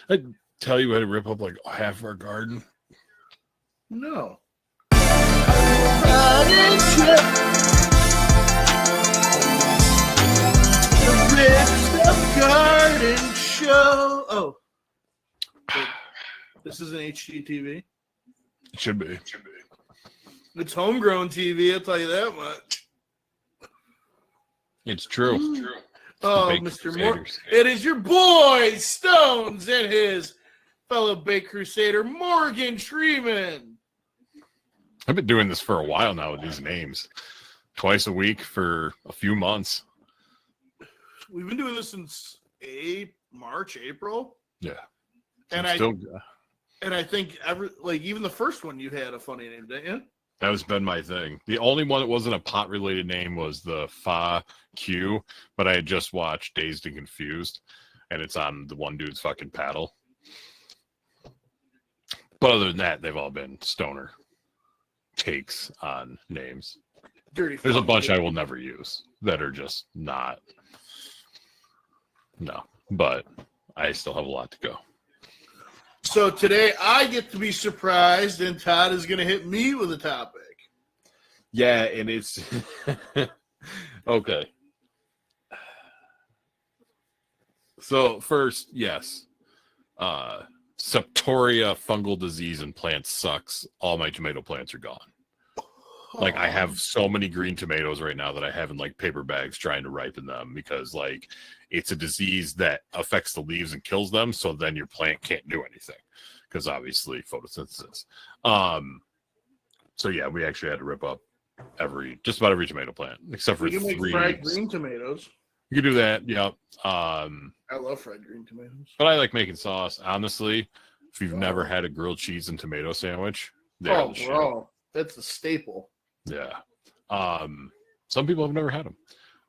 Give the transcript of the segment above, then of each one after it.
I tell you how to rip up like half of our garden. No. Garden show. Oh, this is an HGTV. It should be. It's homegrown TV. I'll tell you that much. It's true. It's true. Oh, Mr. Moore. It is your boy Stones and his fellow Baked Crusader Morgan Treeman. I've been doing this for a while now with these names. Twice a week for a few months. We've been doing this since March, April. Yeah. And I think even the first one you had a funny name, didn't you? That has been my thing. The only one that wasn't a pot-related name was the Fa Q, but I had just watched Dazed and Confused, and it's on the one dude's fucking paddle. But other than that, they've all been stoner takes on names. There's a bunch I will never use that are just not. No, but I still have a lot to go. So today I get to be surprised, and Todd is going to hit me with a topic. Yeah, and it's okay. So first, yes, Septoria fungal disease in plants sucks. All my tomato plants are gone. Like I have so many green tomatoes right now that I have in like paper bags trying to ripen them because like it's a disease that affects the leaves and kills them. So then your plant can't do anything because obviously photosynthesis. So yeah, we actually had to rip up just about every tomato plant except for you can 3. Make fried green tomatoes. You can do that. Yep. I love fried green tomatoes. But I like making sauce. Honestly, if you've never had a grilled cheese and tomato sandwich, bro, that's a staple. Yeah. Some people have never had them.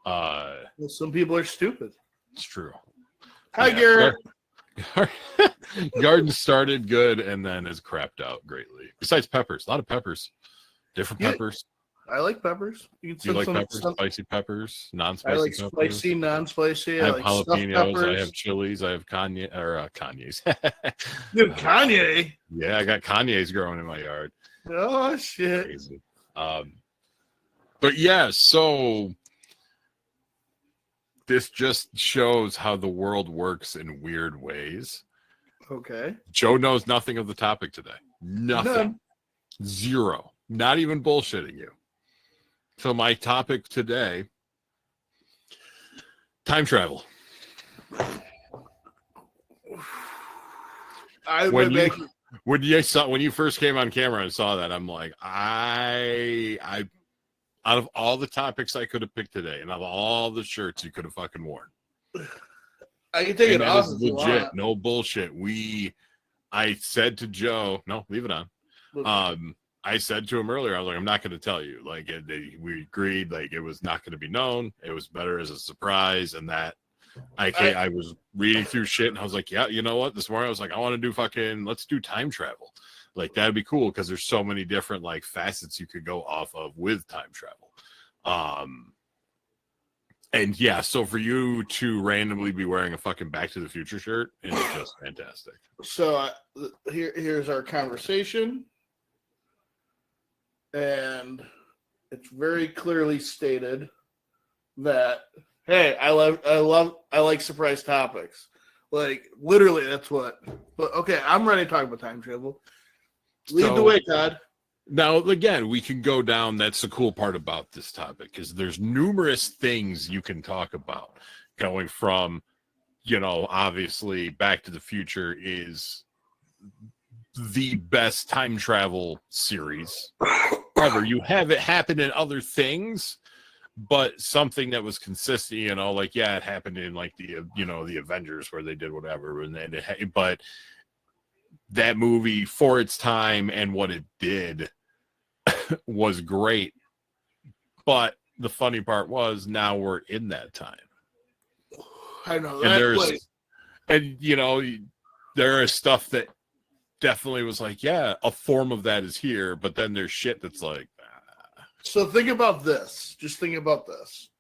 Well, some people are stupid. It's true. Hi, Garrett. Garden started good and then has crapped out greatly. Besides peppers, a lot of peppers, different peppers. I like peppers. You like peppers? Spicy peppers, non-spicy. I like peppers. Spicy, non-spicy. I have jalapenos. I have chilies. I have Kanye's. Dude, Kanye. Yeah, I got Kanye's growing in my yard. Oh shit. Crazy. But yeah, so this just shows how the world works in weird ways. Okay. Joe knows nothing of the topic today. Nothing. None. Zero. Not even bullshitting you. So my topic today, time travel. When you first came on camera and saw that, I'm like, I out of all the topics I could have picked today, and out of all the shirts you could have fucking worn, I can take it off. Legit, no bullshit. I said to Joe, no, leave it on. I said to him earlier, I was like, I'm not going to tell you. Like, we agreed, like, it was not going to be known. It was better as a surprise, and that I was reading through shit, and I was like, yeah, you know what? This morning I was like, I want to do let's do time travel. Like, that'd be cool because there's so many different like facets you could go off of with time travel. And yeah, so for you to randomly be wearing a fucking Back to the Future shirt is just fantastic. So here's our conversation, and it's very clearly stated that, hey, I like surprise topics. Like, literally, that's what. But okay, I'm ready to talk about time travel. Lead the way, Todd. Now, again, we can go down. That's the cool part about this topic is there's numerous things you can talk about. Going from, obviously, Back to the Future is the best time travel series ever. You have it happen in other things, but something that was consistent, it happened in like the Avengers where they did whatever, and then but that movie for its time and what it did was great. But the funny part was now we're in that time. I know that. There is stuff that definitely was like, yeah, a form of that is here, but then there's shit that's like, So think about this. Just think about this.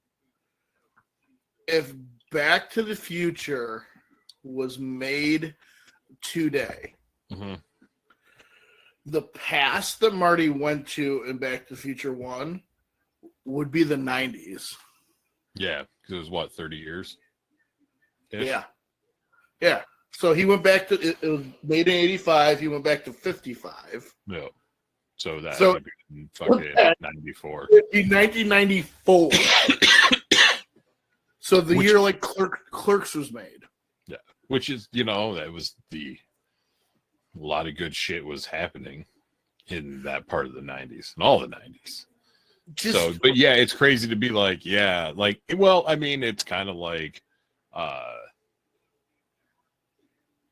If Back to the Future was made today. Mm-hmm. The past that Marty went to in Back to the Future 1 would be the 90s. Yeah, because it was what, 30 years? Yeah. Yeah. So he went back to, it was made in 85. He went back to 55. No. So that So- would be fucking 94. In 1994. So the year like Clerks was made. Yeah. Which is, that was a lot of good shit was happening in that part of the 90s and all the 90s. But yeah, it's crazy to be like, yeah, like, well, I mean, it's kind of like,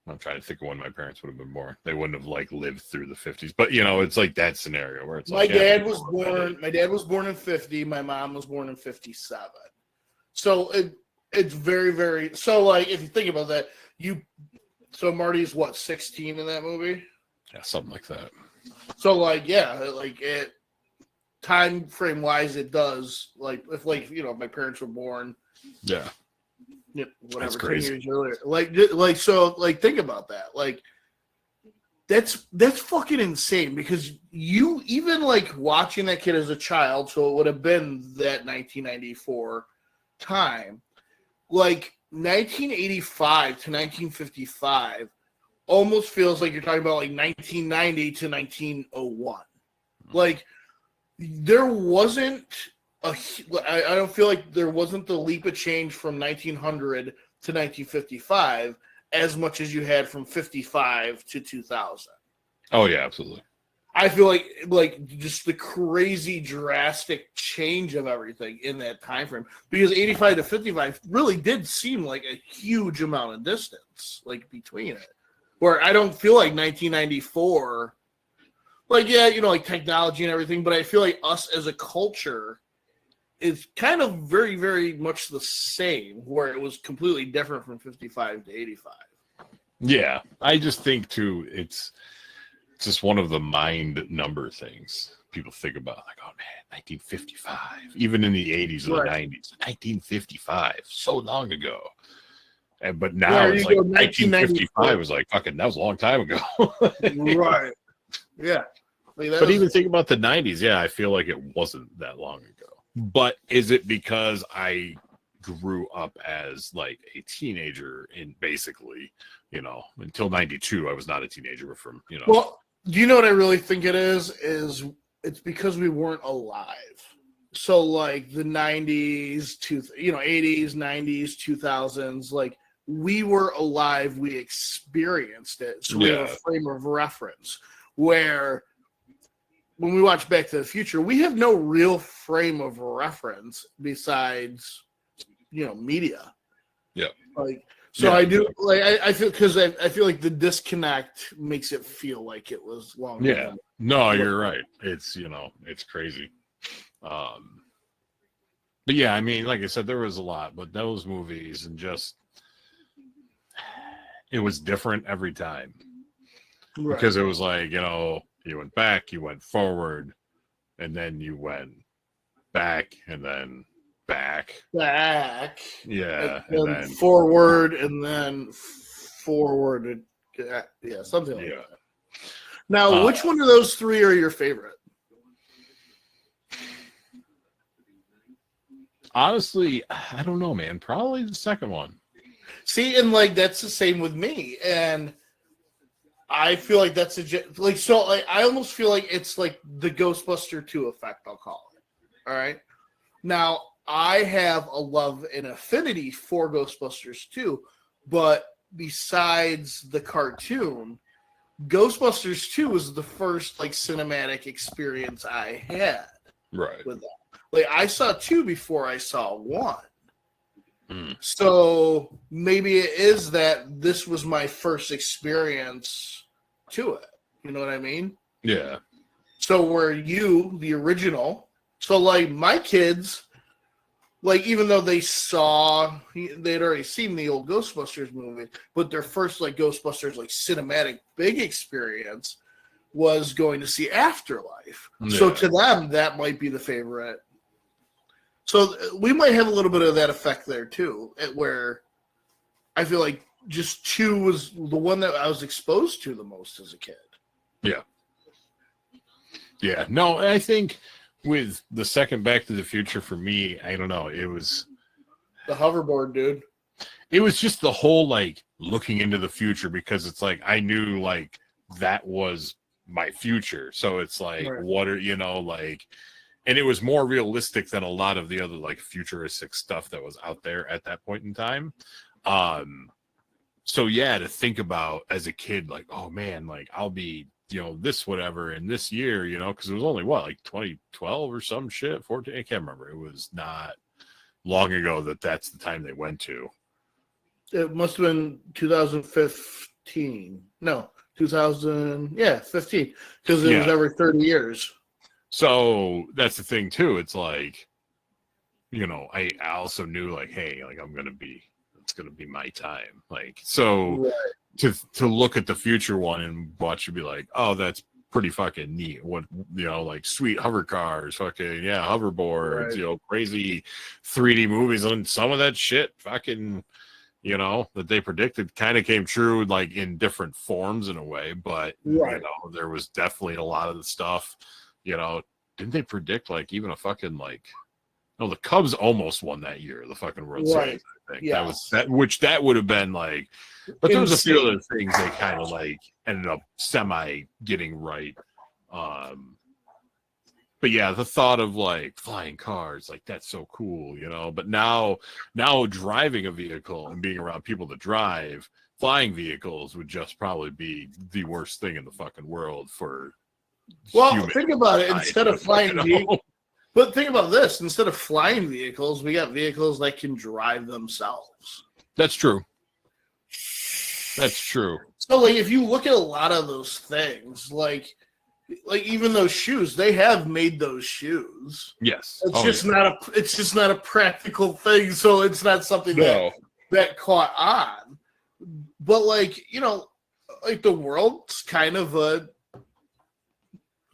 I'm trying to think of when my parents would have been born. They wouldn't have like lived through the 50s, but it's like that scenario where it's my dad was born in 50. My mom was born in 57. So it's very, very, so like, if you think about that, so Marty's what, 16 in that movie? Yeah, something like that. So like, yeah, like it, time frame wise, it does, like, if like, my parents were born. Yeah. Whatever, That's 10 crazy. years earlier. Like, so, like, think about that. Like, that's fucking insane, because you, even like watching that kid as a child, so it would have been that 1994 time, like 1985 to 1955 almost feels like you're talking about like 1990 to 1901. Like, there wasn't I don't feel like there wasn't the leap of change from 1900 to 1955 as much as you had from 55 to 2000. Oh yeah, absolutely. I feel like just the crazy drastic change of everything in that time frame, because 85 to 55 really did seem like a huge amount of distance, like, between it, where I don't feel like 1994, like, yeah, like technology and everything, but I feel like us as a culture is kind of very, very much the same, where it was completely different from 55 to 85. Yeah, I just think too, it's just one of the mind number things people think about. Like, oh man, 1955, even in the 80s or the 90s, 1955, so long ago. But now it's like 1955 was like fucking, that was a long time ago. Right. Yeah. But even think about the 90s, yeah, I feel like it wasn't that long ago. But is it because I grew up as like a teenager in basically, until 92, I was not a teenager from, Well, do you know what I really think it is? It's because we weren't alive. So like the 90s to, 80s, 90s, 2000s, like, we were alive, we experienced it. So we have a frame of reference, where when we watch Back to the Future, we have no real frame of reference besides, media. Yeah. Like, so I do, like, I feel, because I feel like the disconnect makes it feel like it was long. Yeah. No, you're right. It's, it's crazy. But yeah, I mean, like I said, there was a lot, but those movies, and just, it was different every time. Right. Because it was like, you went back, you went forward, and then you went back, and then back. Yeah. And then forward, and then forward. Yeah, something like that. Now, which one of those three are your favorite? Honestly, I don't know, man. Probably the second one. See, and like, that's the same with me. And I feel like that's I almost feel like it's like the Ghostbuster 2 effect, I'll call it. All right. Now, I have a love and affinity for Ghostbusters 2, but besides the cartoon, Ghostbusters 2 was the first like cinematic experience I had. Right. With that. Like, I saw 2 before I saw 1. So maybe it is that this was my first experience to it. You know what I mean? Yeah. So were you the original? So like my kids, like, even though they'd already seen the old Ghostbusters movie, but their first like Ghostbusters like cinematic big experience was going to see Afterlife. Yeah. So to them, that might be the favorite. So we might have a little bit of that effect there too, where I feel like just 2 was the one that I was exposed to the most as a kid. Yeah. Yeah. No, I think with the second Back to the Future for me, I don't know. It was the hoverboard, dude. It was just the whole like looking into the future, because it's like I knew like that was my future. So it's like, Right. what are, like, and it was more realistic than a lot of the other like futuristic stuff that was out there at that point in time. So yeah, to think about as a kid, like, oh man, like I'll be, this whatever in this year, because it was only like 2012 or some shit, 14. I can't remember. It was not long ago that's the time they went to. It must have been 2015. No, 2000. Yeah, 15. Because it was every 30 years. So that's the thing too. It's like, I also knew like, hey, like it's gonna be my time. Like, so right. to look at the future one and watch you be like, oh, that's pretty fucking neat. What, like sweet hover cars, fucking hoverboards, right. Crazy 3D movies, and some of that shit fucking, that they predicted kind of came true, like in different forms in a way. But right. There was definitely a lot of the stuff. Didn't they predict like even a fucking like? No, the Cubs almost won that year, the fucking World Series. I think that would have been like. But there was a few other things they kind of like ended up semi getting right. But yeah, the thought of like flying cars, like that's so cool, But now driving a vehicle and being around people that drive flying vehicles would just probably be the worst thing in the fucking world for. Well, think about it. Instead of flying vehicles, but think about this: instead of flying vehicles, we got vehicles that can drive themselves. That's true. That's true. So, like, if you look at a lot of those things, like even those shoes, they have made those shoes. Yes, it's just not a practical thing. So it's not something that caught on. But like the world's kind of a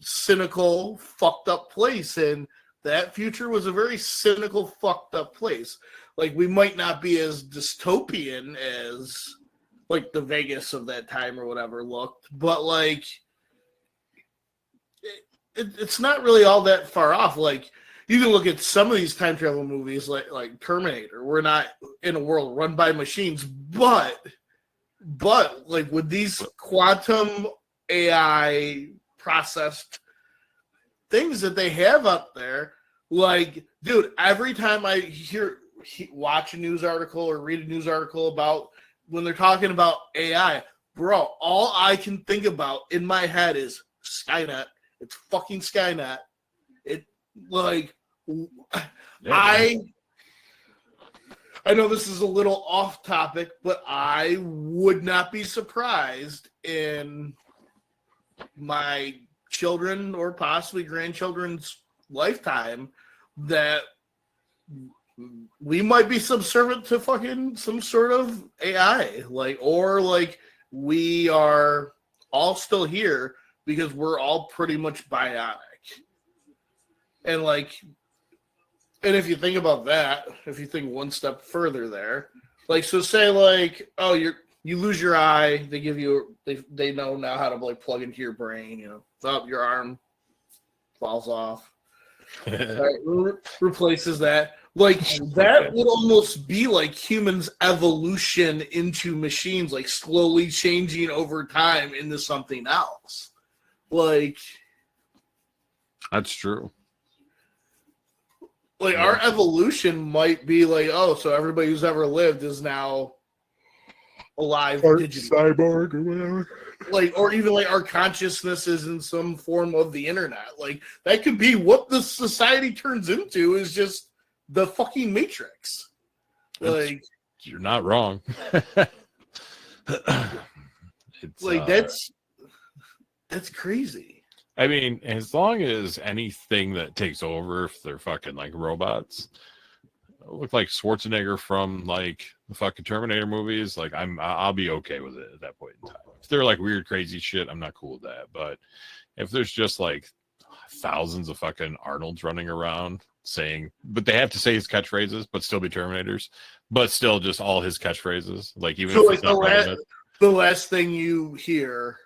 cynical, fucked up place, and that future was a very cynical, fucked up place. Like, we might not be as dystopian as like the Vegas of that time or whatever looked, but like it's not really all that far off. Like, you can look at some of these time travel movies like Terminator. We're not in a world run by machines, but like with these quantum AI processed things that they have up there, like, dude, every time I watch a news article or read a news article about when they're talking about AI, bro, all I can think about in my head is Skynet. It's fucking Skynet. It like I know this is a little off topic, but I would not be surprised in my children or possibly grandchildren's lifetime that we might be subservient to fucking some sort of AI, or we are all still here because we're all pretty much bionic. And if you think about that, if you think one step further there, so say oh, you lose your eye, they give you, they know now how to plug into your brain, your arm falls off, right, replaces that. That would almost be like humans' evolution into machines, slowly changing over time into something else. That's true. Our evolution might be oh, so everybody who's ever lived is now alive, or cyborg or whatever. Or even our consciousness is in some form of the internet. That could be what the society turns into, is just the fucking Matrix. You're not wrong. It's that's crazy. I mean, as long as anything that takes over, if they're fucking robots, look like Schwarzenegger from the fucking Terminator movies, I'll be okay with it at that point in time. If they're weird, crazy shit, I'm not cool with that. But if there's just thousands of fucking Arnolds running around saying, but they have to say his catchphrases, but still be Terminators, but still just all his catchphrases. Like even So if like it's not relevant. the last thing you hear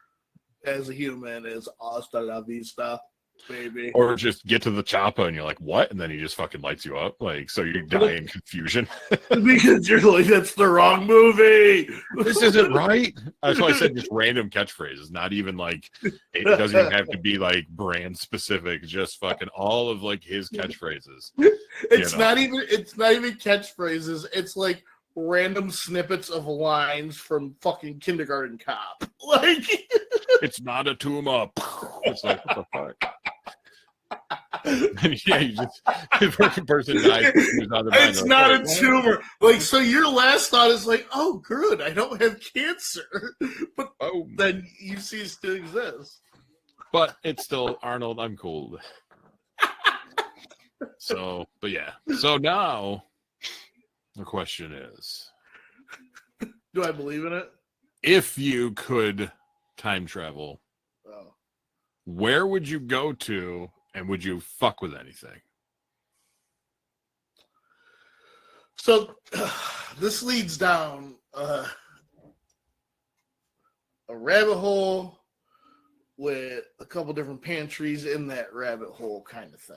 as a human is "Hasta la vista, baby." Or just get to the choppa and you're like, what? And then he just fucking lights you up. Like, so you die in confusion. Because you're like, that's the wrong movie. This isn't right. That's why I said just random catchphrases, not even like, it doesn't even have to be like brand specific, just fucking all of like his catchphrases. It's not even catchphrases. It's like random snippets of lines from fucking Kindergarten Cop. Like, it's not a tumor. It's like, what the fuck? Yeah, you just the fucking person dies. It's not a tumor. Like, so your last thought is like, oh, good, I don't have cancer. But then you cease to exist. But it's still Arnold. I'm cool. So, but yeah. So now the question is, do I believe in it? If you could time travel, where would you go to? And would you fuck with anything? So this leads down a rabbit hole with a couple different pantries in that rabbit hole kind of thing.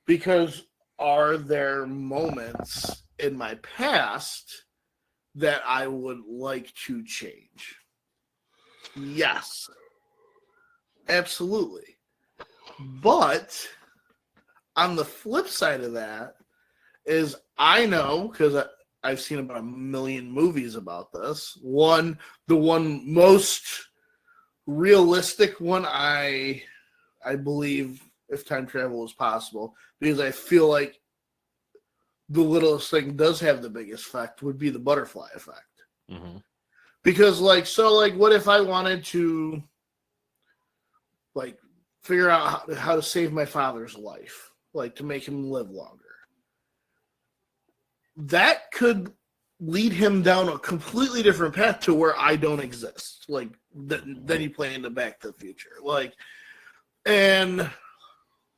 Because are there moments in my past that I would like to change? Yes. Absolutely. But on the flip side of that is I know, because I've seen about a million movies about this. The one most realistic one I believe if time travel is possible, because I feel like the littlest thing does have the biggest effect, would be the butterfly effect. Mm-hmm. Because what if I wanted to figure out how to save my father's life, to make him live longer? That could lead him down a completely different path to where I don't exist. Then you play into Back to the Future. And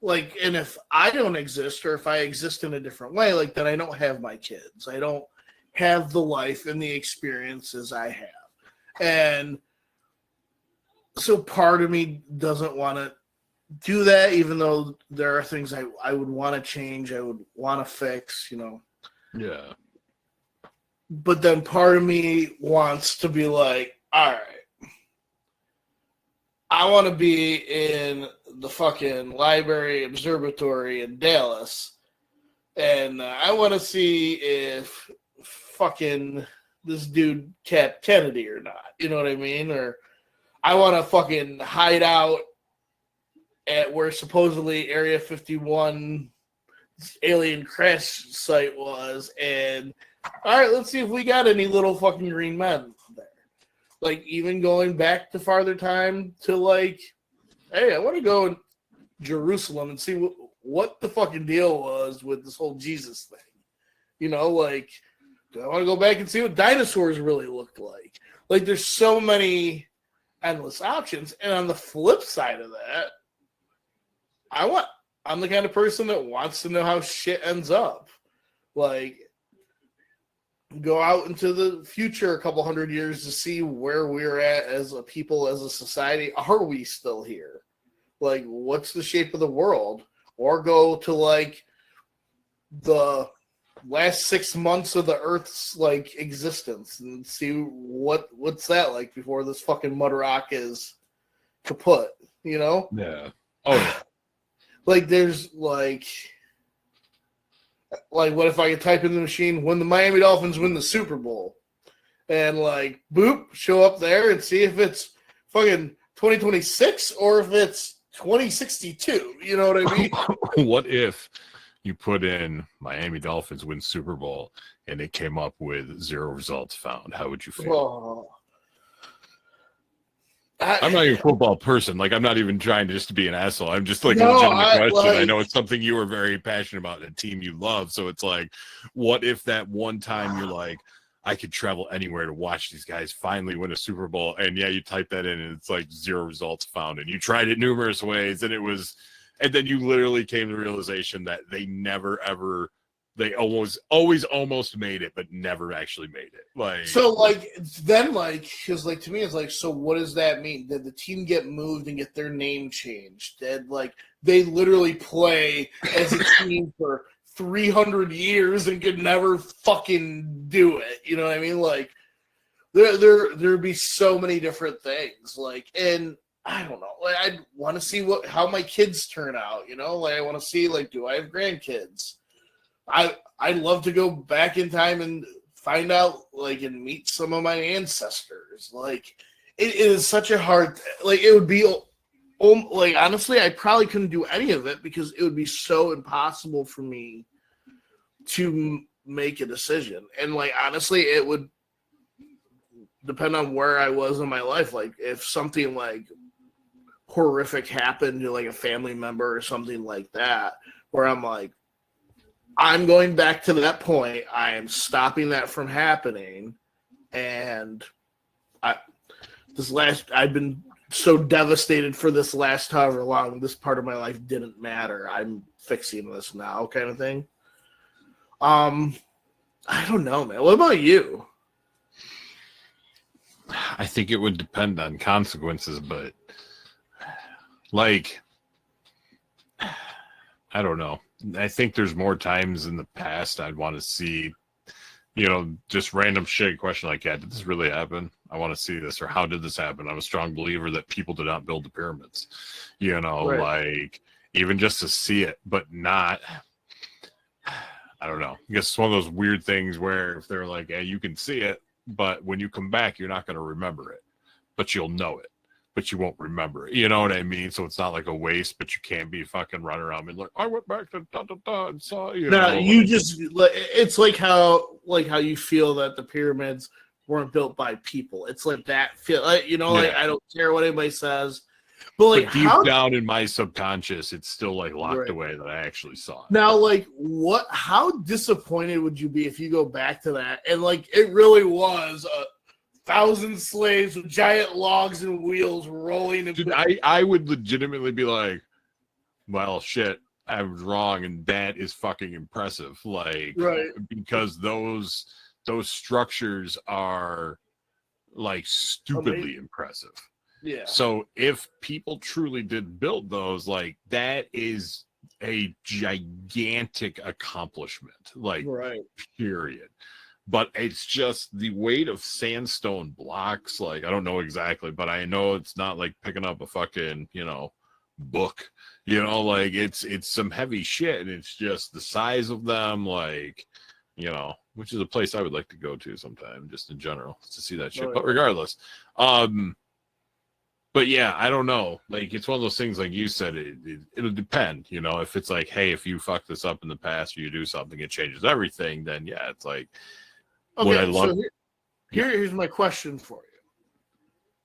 if I don't exist, or if I exist in a different way, then I don't have my kids. I don't have the life and the experiences I have. And so part of me doesn't want to do that, even though there are things I would want to change, I would want to fix, Yeah. But then part of me wants to be like, all right, I want to be in the fucking library observatory in Dallas, and I want to see if fucking this dude capped Kennedy or not. You know what I mean? Or I want to fucking hide out at where supposedly Area 51 alien crash site was, and all right, let's see if we got any little fucking green men there. Even going back to farther time to hey, I want to go in Jerusalem and see what the fucking deal was with this whole Jesus thing. Do I want to go back and see what dinosaurs really looked like? There's so many endless options. And on the flip side of that, I'm the kind of person that wants to know how shit ends up. Go out into the future a couple hundred years to see where we're at as a people, as a society. Are we still here? What's the shape of the world? Or go to the last 6 months of the Earth's existence and see what's that like before this fucking mud rock is kaput, Yeah. Oh yeah. There's what if I could type in the machine when the Miami Dolphins win the Super Bowl, and boop, show up there and see if it's fucking 2026 or if it's 2062. You know what I mean? What if you put in Miami Dolphins win Super Bowl and it came up with 0 results found? How would you feel? Oh. I'm not even a football person. I'm not even trying to just to be an asshole. I'm just No, a legitimate question. I know it's something you were very passionate about, a team you love. So it's what if that one time you're I could travel anywhere to watch these guys finally win a Super Bowl. And yeah, you type that in and it's like 0 results found. And you tried it numerous ways and and then you literally came to the realization that they never ever, they always almost made it, but never actually made it. Like, so like then like because like to me it's like, so what does that mean? Did the team get moved and get their name changed? Did like they literally play as a team for 300 years and could never fucking do it? You know what I mean? Like there'd be so many different things. Like, and I don't know. Like, I want to see how my kids turn out. You know, like I want to see, like, do I have grandkids? I'd love to go back in time and find out, like, and meet some of my ancestors. Like, it is such a hard, like, it would be, like, honestly, I probably couldn't do any of it because it would be so impossible for me to make a decision. And, like, honestly, it would depend on where I was in my life. Like, if something, like, horrific happened to, like, a family member or something like that, where I'm like, I'm going back to that point. I am stopping that from happening. And I've been so devastated for this last however long. This part of my life didn't matter. I'm fixing this now, kind of thing. I don't know, man. What about you? I think it would depend on consequences, but like, I don't know. I think there's more times in the past I'd want to see, just random shit question like, yeah, did this really happen? I want to see this. Or how did this happen? I'm a strong believer that people did not build the pyramids, Right. like even just to see it, but not, I don't know. I guess it's one of those weird things where if they're like, hey, you can see it, but when you come back, you're not going to remember it, but you'll know it. But you won't remember it. You know what I mean? So it's not like a waste, but you can't be fucking running around and like, I went back to and saw, you just, it's like how you feel that the pyramids weren't built by people. It's like that feel, like, like, I don't care what anybody says, but like, deep down in my subconscious, it's still like locked away that I actually saw it. Now, like, how disappointed would you be if you go back to that and like it really was 1,000 slaves with giant logs and wheels rolling? Dude, I would legitimately be like, well, shit, I was wrong, and that is fucking impressive. Like, because those structures are like stupidly impressive. Yeah. So if people truly did build those, like, that is a gigantic accomplishment. Like, period. But it's just the weight of sandstone blocks. Like, I don't know exactly, but I know it's not like picking up a fucking, book, like it's some heavy shit. And it's just the size of them, like, which is a place I would like to go to sometime, just in general, to see that shit. But regardless, but yeah, I don't know. Like, it's one of those things, like you said, it'll depend, if it's like, hey, if you fuck this up in the past or you do something, it changes everything, then yeah, it's like, okay, so here's my question for you.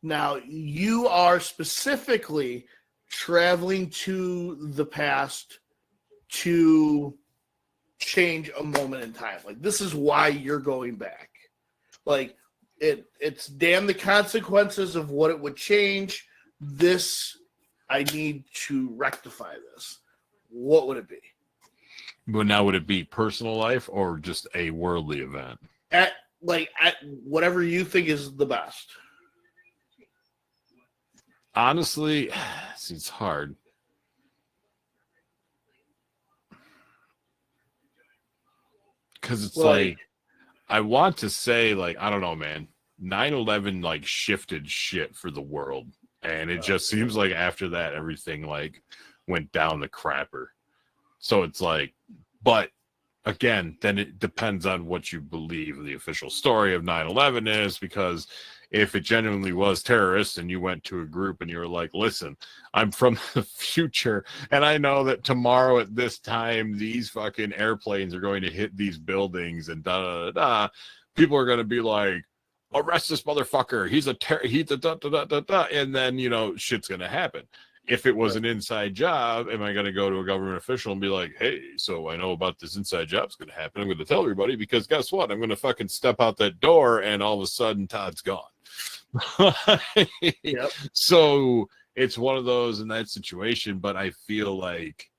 Now, you are specifically traveling to the past to change a moment in time. Like, this is why you're going back. Like, it's damn the consequences of what it would change. This, I need to rectify this. What would it be? But now, would it be personal life or just a worldly event? At whatever you think is the best. Honestly, it's hard. Because it's like, I want to say, like, I don't know, man. 9/11 like shifted shit for the world, and it just seems like after that everything like went down the crapper. So it's like, but again, then it depends on what you believe the official story of 9/11 is, because if it genuinely was terrorists and you went to a group and you were like, listen, I'm from the future and I know that tomorrow at this time these fucking airplanes are going to hit these buildings and people are going to be like, arrest this motherfucker, he's a da, da, da, da, da, and then shit's going to happen. if it was an inside job, am I going to go to a government official and be like, hey, so I know about this inside job's going to happen. I'm going to tell everybody because guess what? I'm going to fucking step out that door and all of a sudden Todd's gone. Yep. So it's one of those in that situation, but I feel like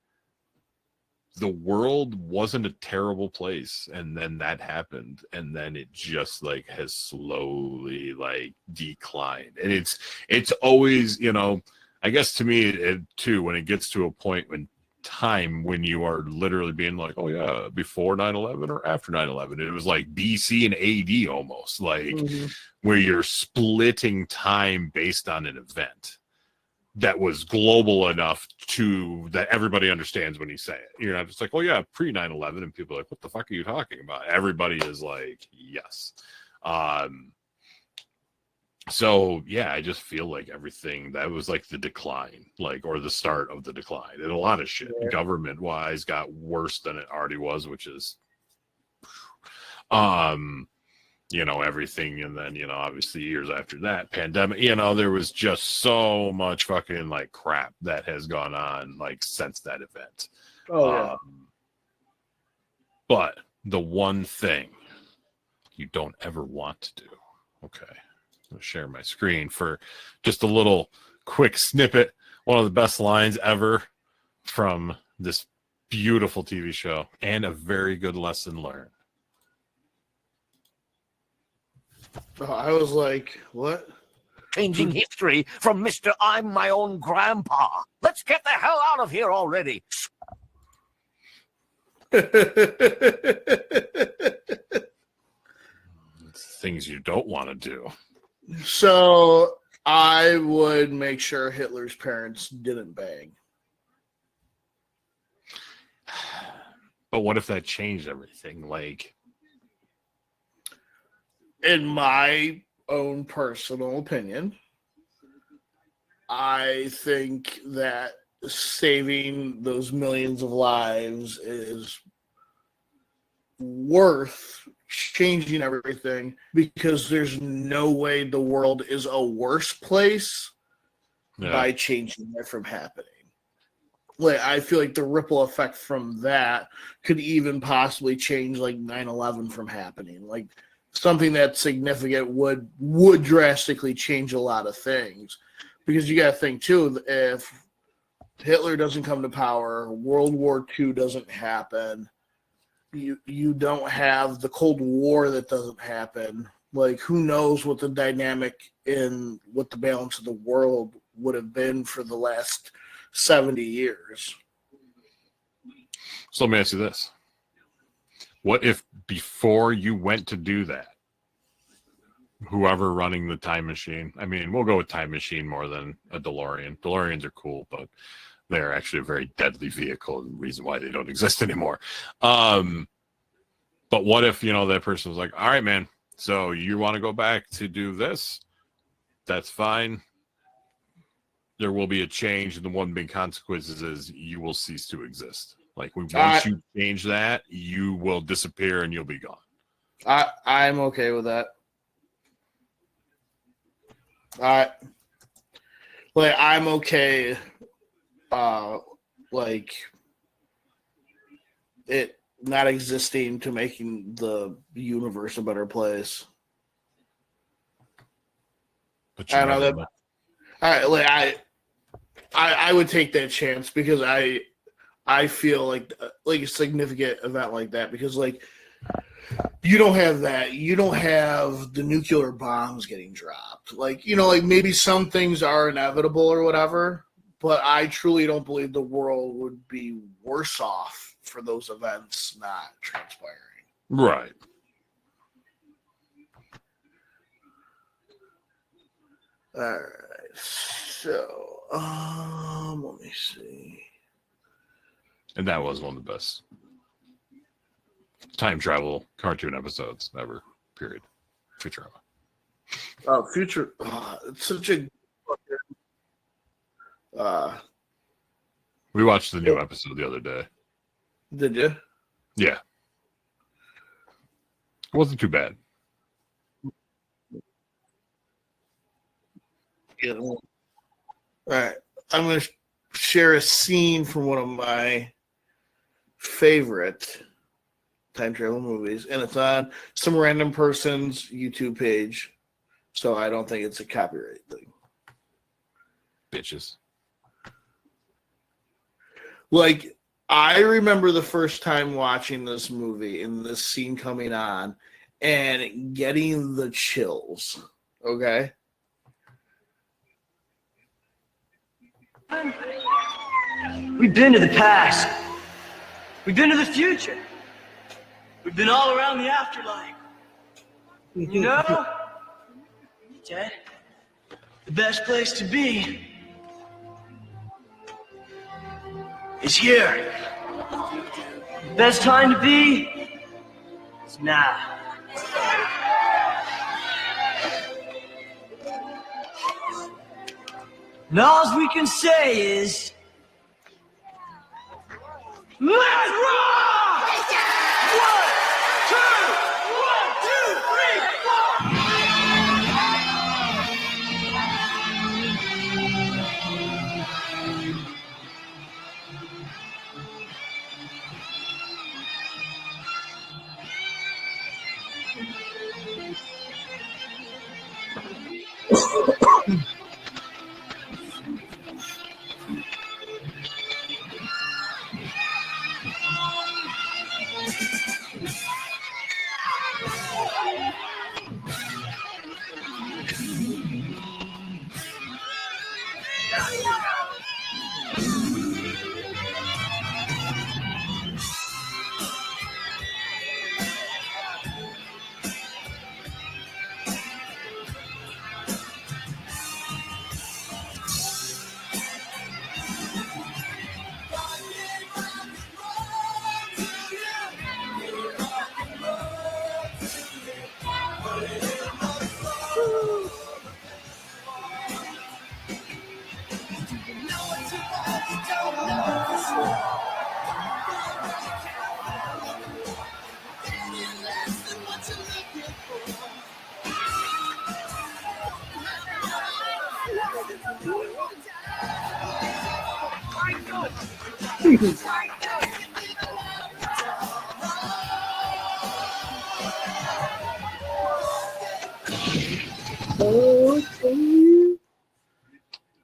the world wasn't a terrible place, and then that happened, and then it just like has slowly like declined. And it's always, you know, I guess to me it too, when it gets to a point when time when you are literally being like, oh yeah, before 9/11 or after 9/11, it was like BC and AD almost, like where you're splitting time based on an event that was global enough to that everybody understands when you say it. You're not just like, oh yeah, pre 9/11, and people are like, what the fuck are you talking about? Everybody is like, yes. So yeah, I just feel like everything that was like the decline, like, or the start of the decline, and a lot of shit government wise got worse than it already was, which is you know, everything. And then, you know, obviously years after that, pandemic, you know, there was just so much fucking like crap that has gone on like since that event. Oh yeah. But the one thing you don't ever want to do, okay, I'm gonna share my screen for just a little quick snippet. One of the best lines ever from this beautiful TV show, and a very good lesson learned. Oh, I was like, what? Changing history from Mr. I'm my own grandpa. Let's get the hell out of here already. Things you don't want to do. So I would make sure Hitler's parents didn't bang. But what if that changed everything? Like, in my own personal opinion, I think that saving those millions of lives is worth changing everything, because there's no way the world is a worse place by changing it from happening. Like, I feel like the ripple effect from that could even possibly change like 9/11 from happening. Like, something that's significant would drastically change a lot of things. Because you got to think too, if Hitler doesn't come to power, World War II doesn't happen, you don't have the Cold War that doesn't happen. Like, who knows what the dynamic in what the balance of the world would have been for the last 70 years. So let me ask you this. What if before you went to do that, whoever running the time machine, I mean, we'll go with time machine more than a DeLorean. DeLoreans are cool, but they're actually a very deadly vehicle, and the reason why they don't exist anymore. But what if, you know, that person was like, all right, man, so you want to go back to do this? That's fine. There will be a change, and the one big consequence is you will cease to exist. Like, once you change that, you will disappear and you'll be gone. I'm okay with that. I'm okay. Like, it not existing to making the universe a better place. But I know that. I would take that chance, because I feel like a significant event like that, because like, you don't have that. You don't have the nuclear bombs getting dropped. Like, you know, like maybe some things are inevitable or whatever, but I truly don't believe the world would be worse off for those events not transpiring. Right. All right. So, let me see. And that was one of the best time travel cartoon episodes ever, period. Futurama. It's such a we watched the new episode the other day. Did you? Yeah. It wasn't too bad. Yeah. All right. I'm going to share a scene from one of my favorite time travel movies, and it's on some random person's YouTube page, so I don't think it's a copyright thing. Bitches. Like, I remember the first time watching this movie and this scene coming on and getting the chills. Okay? We've been to the past. We've been to the future. We've been all around the afterlife. You know, Ted, the best place to be is here. The best time to be is now. And all we can say is, let's rock! 1, 2, 1, 2, 3, 4.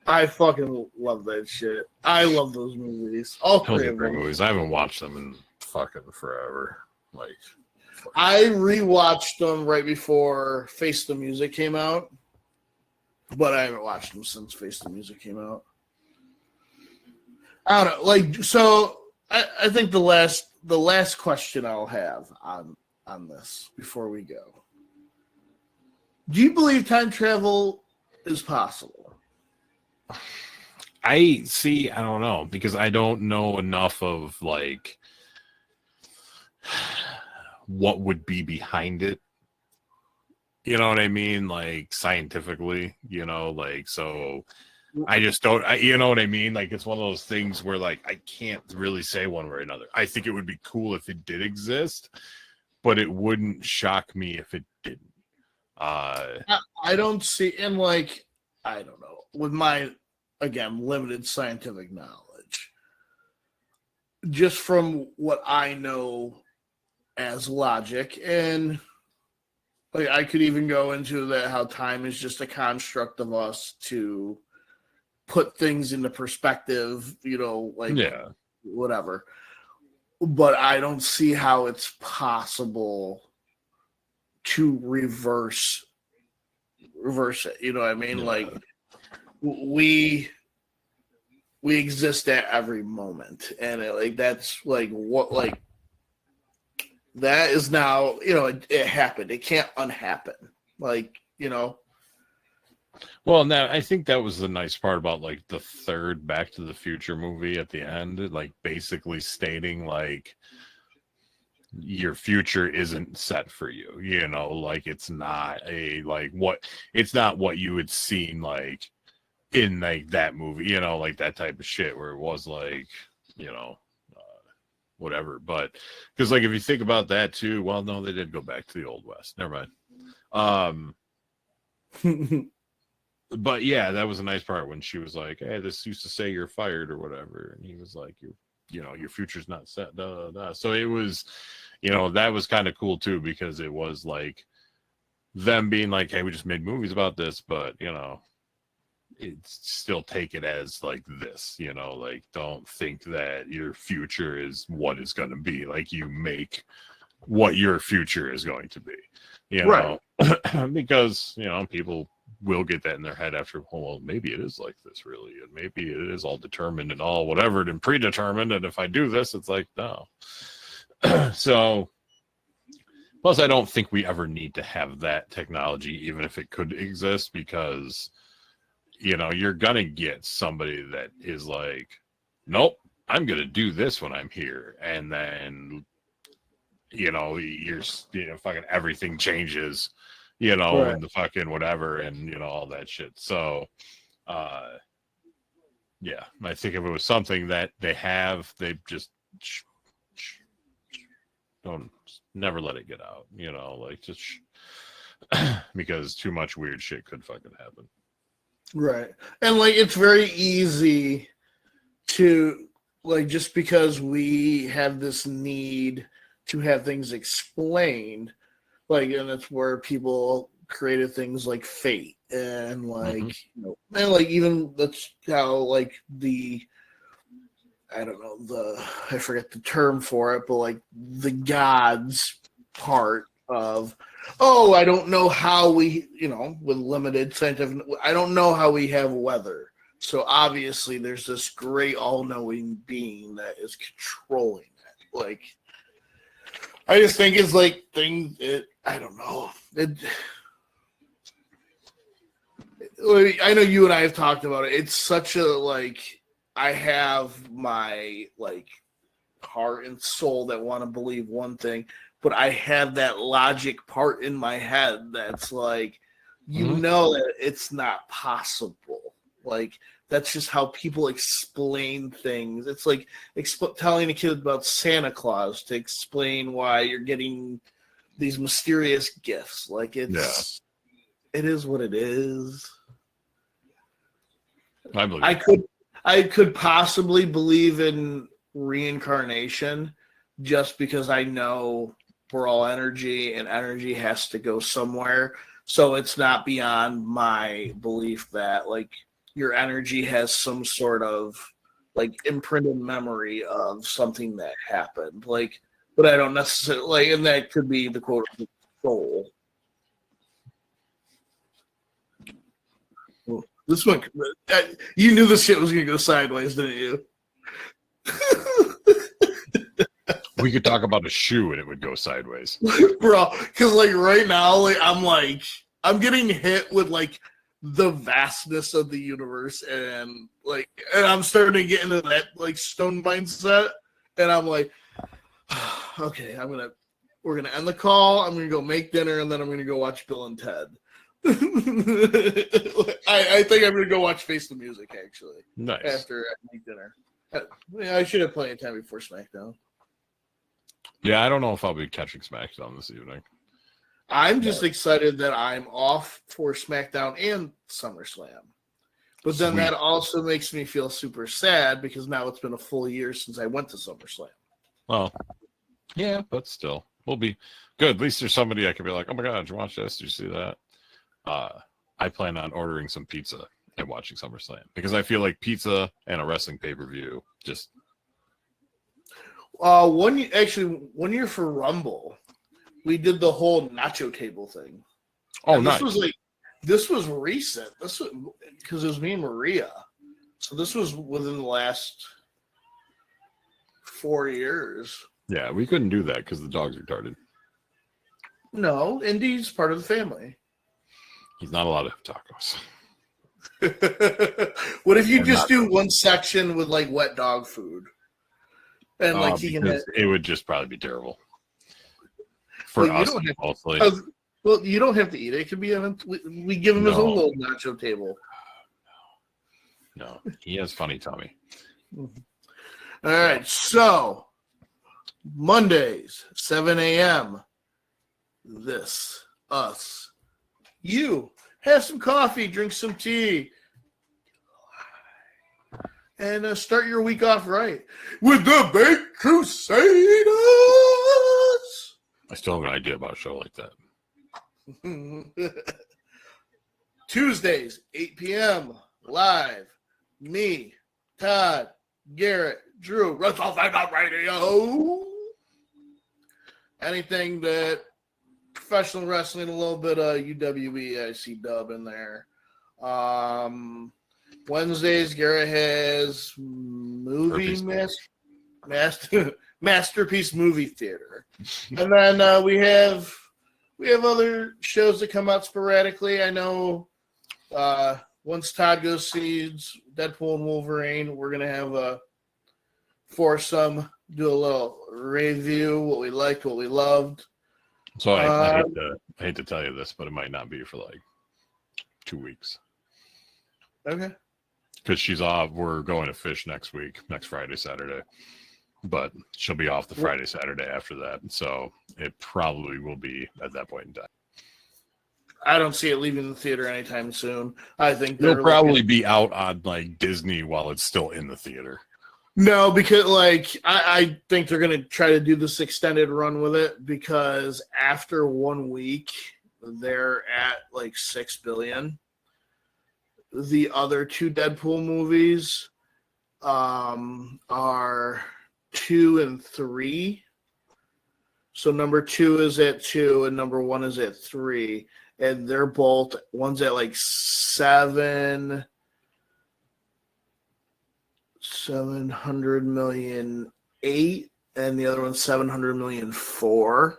I fucking love that shit. I love those movies. All Those three are of great them. movies. I haven't watched them in fucking forever. Like, I rewatched them right before Face the Music came out, but I haven't watched them since Face the Music came out. I don't know. Like, so I think the last question I'll have on this before we go. Do you believe time travel is possible? I don't know, because I don't know enough of like what would be behind it. You know what I mean? Like scientifically, like, so I just don't, you know what I mean? Like, it's one of those things where like, I can't really say one way or another. I think it would be cool if it did exist, but it wouldn't shock me if it didn't. I don't see, and like, I don't know, with my, again, limited scientific knowledge, just from what I know as logic, and like, I could even go into that, how time is just a construct of us to put things into perspective, like, Yeah. whatever. But I don't see how it's possible to reverse it. You know what I mean? Yeah. Like, we exist at every moment, and that's like what, like, that is now, it happened. It can't unhappen. Like, Well, now I think that was the nice part about like the third Back to the Future movie at the end, like basically stating like your future isn't set for you, like it's not it's not what you had seen like in like that movie, like that type of shit where it was like, whatever. But because like if you think about that too, well, no, they did go back to the Old West. Never mind. but yeah, that was a nice part when she was like, "Hey, this used to say you're fired or whatever," and he was like, your future's not set." Da, da, da. So it was, that was kind of cool too, because it was like them being like, "Hey, we just made movies about this, but it's still take it as like this, like don't think that your future is what it's going to be. Like you make what your future is going to be, Right. because people will get that in their head after, well, maybe it is like this really, and maybe it is all determined and all whatever and predetermined, and if I do this, it's like no. So plus I don't think we ever need to have that technology, even if it could exist, because you're gonna get somebody that is like, nope, I'm gonna do this when I'm here, and then you're fucking everything changes, Right. and the fucking whatever, and all that shit. So yeah, I think if it was something that they just don't, never let it get out, like just because too much weird shit could fucking happen. Right. And like it's very easy to like just because we have this need to have things explained, like, and that's where people created things like Fate and like and like even that's how like I don't know, I forget the term for it, but like the gods part of, oh, I don't know how we, with limited scientific, I don't know how we have weather. So obviously there's this great all-knowing being that is controlling it. Like, I just think it's like things, I don't know. I know you and I have talked about it. It's such a, like, I have my, like, heart and soul that want to believe one thing, but I have that logic part in my head that's like, that it's not possible. Like, that's just how people explain things. It's like telling a kid about Santa Claus to explain why you're getting these mysterious gifts. Like, it is what it is. I could possibly believe in reincarnation just because I know we're all energy and energy has to go somewhere. So it's not beyond my belief that like your energy has some sort of like imprinted memory of something that happened. Like, but I don't necessarily like, and that could be the quote soul. This one, you knew this shit was gonna go sideways, didn't you? We could talk about a shoe and it would go sideways, bro. Because like right now, like I'm getting hit with like the vastness of the universe, and I'm starting to get into that like stone mindset, and I'm like, okay, we're gonna end the call. I'm gonna go make dinner, and then I'm gonna go watch Bill and Ted. I think I'm gonna go watch Face the Music actually. Nice. After I make dinner. I should have plenty of time before SmackDown. Yeah, I don't know if I'll be catching SmackDown this evening. I'm just excited that I'm off for SmackDown and SummerSlam. But then that also makes me feel super sad because now it's been a full year since I went to SummerSlam. Well, yeah, but still, we'll be good. At least there's somebody I can be like, oh my God, did you watch this? Did you see that? I plan on ordering some pizza and watching SummerSlam because I feel like pizza and a wrestling pay-per-view just. 1 year for Rumble, we did the whole nacho table thing. Oh, nice. This was recent. This was because it was me and Maria. So this was within the last 4 years. Yeah, we couldn't do that because the dog's retarded. No, Indy's part of the family. He's not allowed to have tacos. What if you just do one section with like wet dog food? And like he can it would just probably be terrible. For us, mostly. Well, you don't have to eat it. It could be we give him his own little nacho table. No, he has funny tummy. All right, so Mondays, 7 a.m. This, us, you have some coffee, drink some tea, and start your week off right with the Baked Crusaders. I still have an idea about a show like that. Tuesdays, 8 p.m. live. Me, Todd, Garrett, Drew, WrestleFango Radio. Anything that professional wrestling, a little bit of UWE, I see dub in there. Wednesdays, Garrett has Masterpiece Movie Theater. And then we have other shows that come out sporadically. I know once Todd goes sees Deadpool and Wolverine, we're gonna have a foursome, do a little review, what we liked, what we loved. So I hate to tell you this, but it might not be for like 2 weeks. Okay. Because she's off. We're going to fish next week, next Friday, Saturday. But she'll be off the Friday, Saturday after that. So it probably will be at that point in time. I don't see it leaving the theater anytime soon. I think it'll probably be out on like Disney while it's still in the theater. No, because like I think they're gonna try to do this extended run with it, because after 1 week they're at like $6 billion. The other two Deadpool movies are 2 and 3. So number 2 is at 2 and number 1 is at 3. And they're both, one's at like 700 million 8, and the other one's 700 million 4.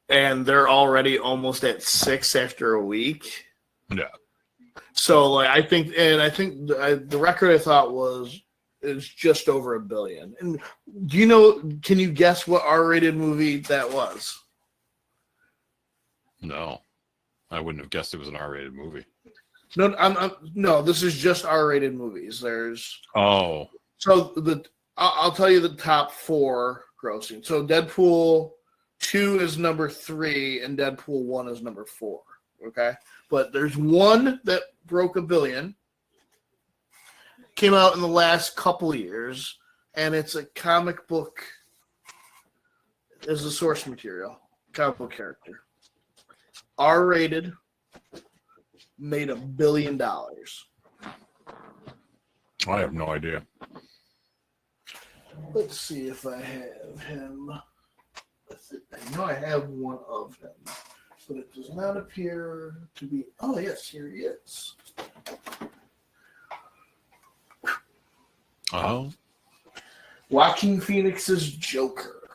And they're already almost at 6 after a week. Yeah. So like I think the record I thought is just over $1 billion. And do you know? Can you guess what R-rated movie that was? No, I wouldn't have guessed it was an R-rated movie. No, no. This is just R-rated movies. There's so I'll tell you the top 4 grossing. So Deadpool 2 is number 3, and Deadpool 1 is number 4. Okay, but there's one that broke $1 billion. Came out in the last couple of years, and it's a comic book as the source material, comic book character. R-rated, made $1 billion. I have no idea. Let's see if I have him. I know I have one of him, but it does not appear to be. Oh, yes, here he is. Oh. Joaquin Phoenix's Joker.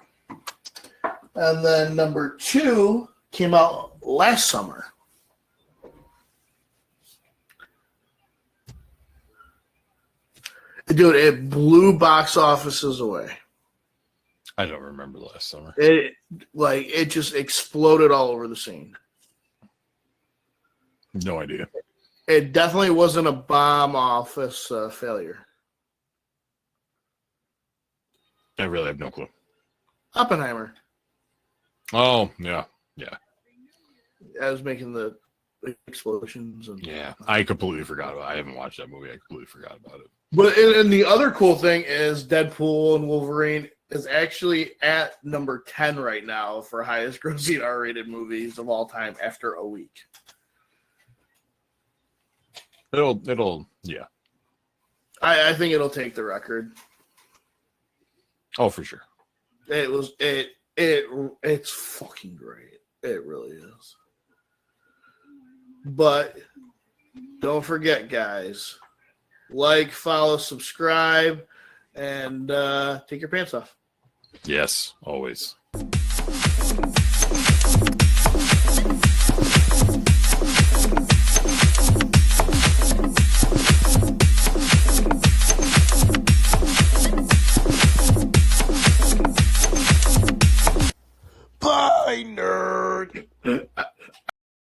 And then number 2 came out last summer. Dude, it blew box offices away. I don't remember last summer. It just exploded all over the scene. No idea. It definitely wasn't a bomb office failure. I really have no clue. Oppenheimer. Oh, yeah. Yeah. I was making the explosions. Yeah, I completely forgot about it. I haven't watched that movie. I completely forgot about it. But and the other cool thing is Deadpool and Wolverine is actually at number 10 right now for highest grossing R-rated movies of all time after a week. It'll yeah. I think it'll take the record. Oh, for sure. It's fucking great. It really is. But don't forget, guys, like, follow, subscribe, and take your pants off. Yes, always. Bye, nerd.